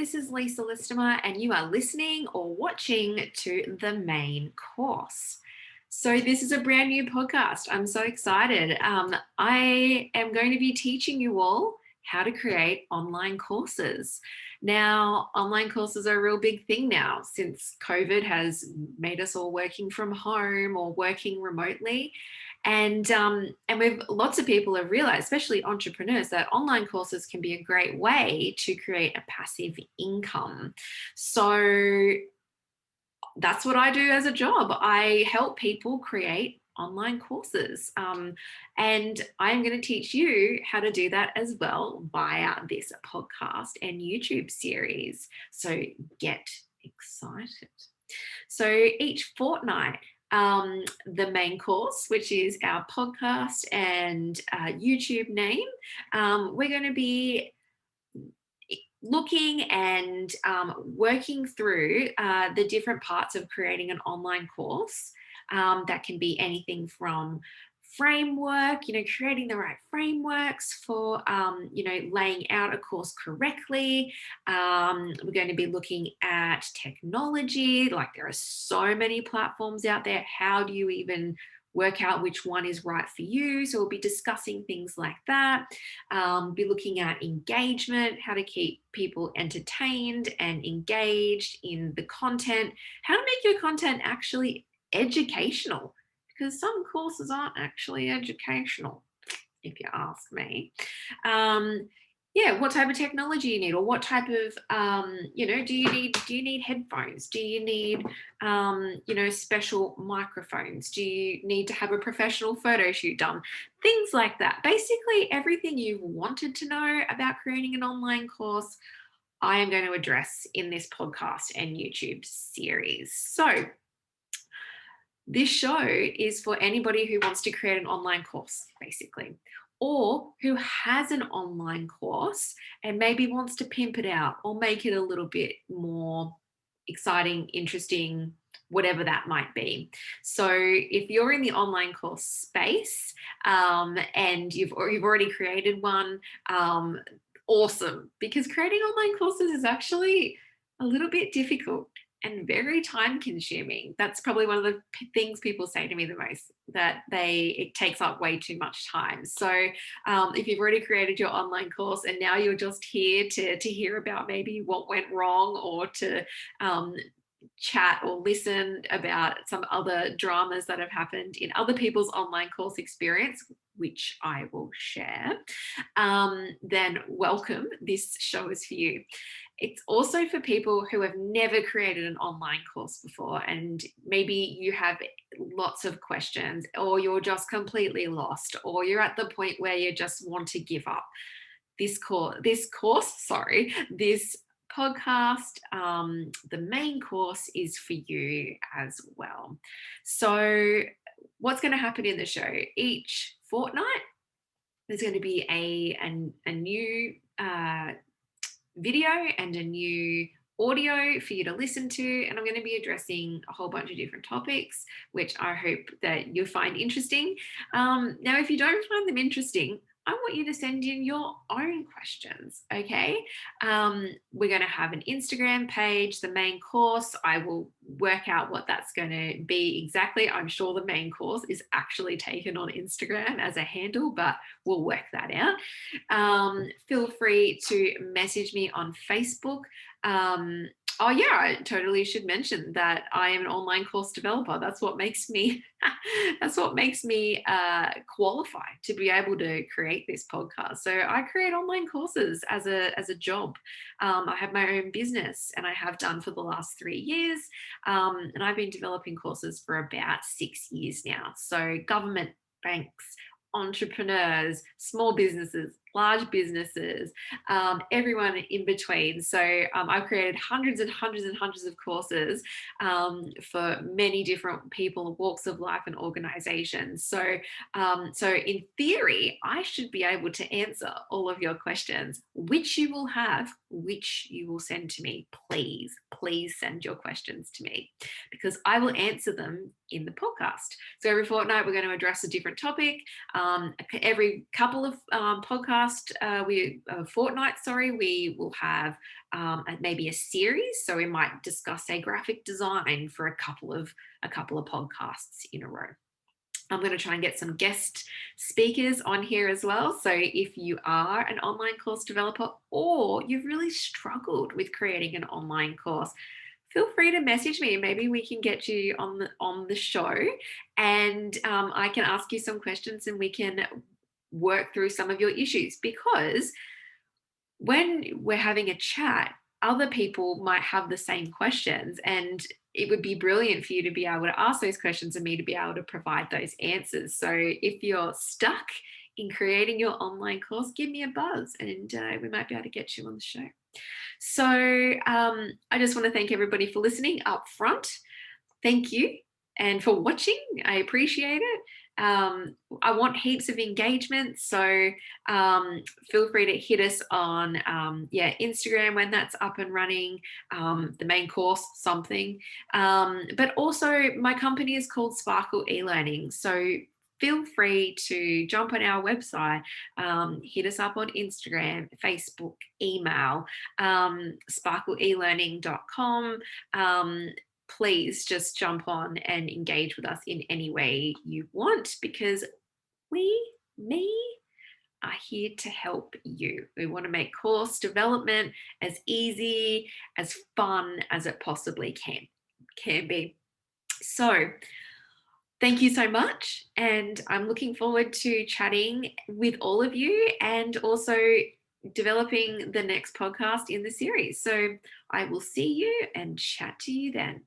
This is Lisa Listimer, and you are listening or watching to the main course. So, this is a brand new podcast. I'm so excited. I am going to be teaching you all how to create online courses. Now, online courses are a real big thing now since COVID has made us all working from home or working remotely. And we've lots of people have realized, especially entrepreneurs, that online courses can be a great way to create a passive income. So that's what I do as a job. I help people create online courses. And I'm going to teach you how to do that as well via this podcast and YouTube series. So get excited. So each fortnight, the main course, which is our podcast and YouTube name, we're going to be looking and working through the different parts of creating an online course. That can be anything from framework, creating the right frameworks for, laying out a course correctly. We're going to be looking at technology. Like, there are so many platforms out there. How do you even work out which one is right for you? So we'll be discussing things like that. Be looking at engagement, how to keep people entertained and engaged in the content, how to make your content actually educational, because some courses aren't actually educational, if you ask me. What type of technology you need, or what type of do you need headphones, do you need special microphones, do you need to have a professional photo shoot done, things like that. Basically everything you've wanted to know about creating an online course, I am going to address in this podcast and YouTube series. So this show is for anybody who wants to create an online course, basically, or who has an online course and maybe wants to pimp it out or make it a little bit more exciting, interesting, whatever that might be. So if you're in the online course space, and you've already created one, awesome, because creating online courses is actually a little bit difficult and very time consuming. That's probably one of the things people say to me the most, that it takes up way too much time. So if you've already created your online course and now you're just here to hear about maybe what went wrong, or to chat or listen about some other dramas that have happened in other people's online course experience, which I will share, then welcome. This show is for you. It's also for people who have never created an online course before, and maybe you have lots of questions, or you're just completely lost, or you're at the point where you just want to give up. This podcast, the main course, is for you as well. So what's going to happen in the show? Each fortnight, there's going to be a new video and a new audio for you to listen to, and I'm going to be addressing a whole bunch of different topics, which I hope that you'll find interesting. Now, if you don't find them interesting, I want you to send in your own questions, okay? We're going to have an Instagram page, the main course. I will work out what that's going to be exactly. I'm sure the main course is actually taken on Instagram as a handle, but we'll work that out. Feel free to message me on Facebook. I totally should mention that I am an online course developer. That's what makes me qualified to be able to create this podcast. So I create online courses as a job. I have my own business, and I have done for the last 3 years. And I've been developing courses for about 6 years now. So government, banks, entrepreneurs, small businesses, large businesses, everyone in between. So I've created hundreds and hundreds and hundreds of courses for many different people, walks of life, and organizations. So in theory, I should be able to answer all of your questions, which you will have, which you will send to me. Please send your questions to me, because I will answer them in the podcast. So every fortnight, we're going to address a different topic. Every couple of podcasts, fortnight, sorry, we will have maybe a series. So we might discuss a graphic design for a couple of podcasts in a row. I'm going to try and get some guest speakers on here as well. So if you are an online course developer or you've really struggled with creating an online course, feel free to message me. Maybe we can get you on the show, and I can ask you some questions and we can work through some of your issues, because when we're having a chat, other people might have the same questions, and it would be brilliant for you to be able to ask those questions and me to be able to provide those answers. So if you're stuck in creating your online course, give me a buzz and we might be able to get you on the show. So I just want to thank everybody for listening up front. Thank you. And for watching, I appreciate it. I want heaps of engagement, so feel free to hit us on Instagram when that's up and running, the main course something. But also my company is called Sparkle eLearning, so feel free to jump on our website, hit us up on Instagram, Facebook, email, sparkleelearning.com. Please just jump on and engage with us in any way you want, because me, are here to help you. We want to make course development as easy, as fun as it possibly can be. So thank you so much. And I'm looking forward to chatting with all of you and also developing the next podcast in the series. So I will see you and chat to you then.